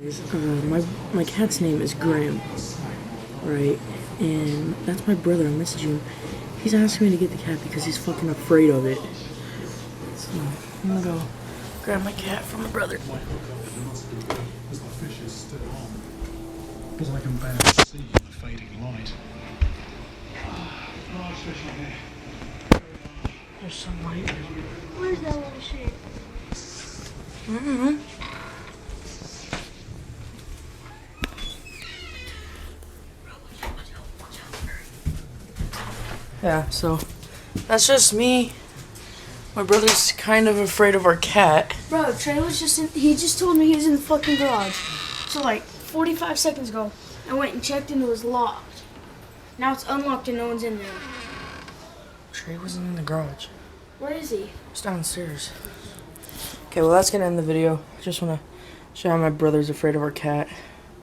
My cat's name is Graham, right? And that's my brother. I messaged him. He's asking me to get the cat because he's fucking afraid of it. So I'm gonna go grab my cat from my brother. Because I can barely see in the fading light. There's some light. Where's that little shit? Mm-hmm. Yeah, so that's just me. My brother's kind of afraid of our cat. Bro, Trey was he just told me he was in the fucking garage. So like 45 seconds ago, I went and checked and it was locked. Now it's unlocked and no one's in there. Trey wasn't in the garage. Where is he? It's downstairs. Okay, well that's gonna end the video. I just wanna show how my brother's afraid of our cat.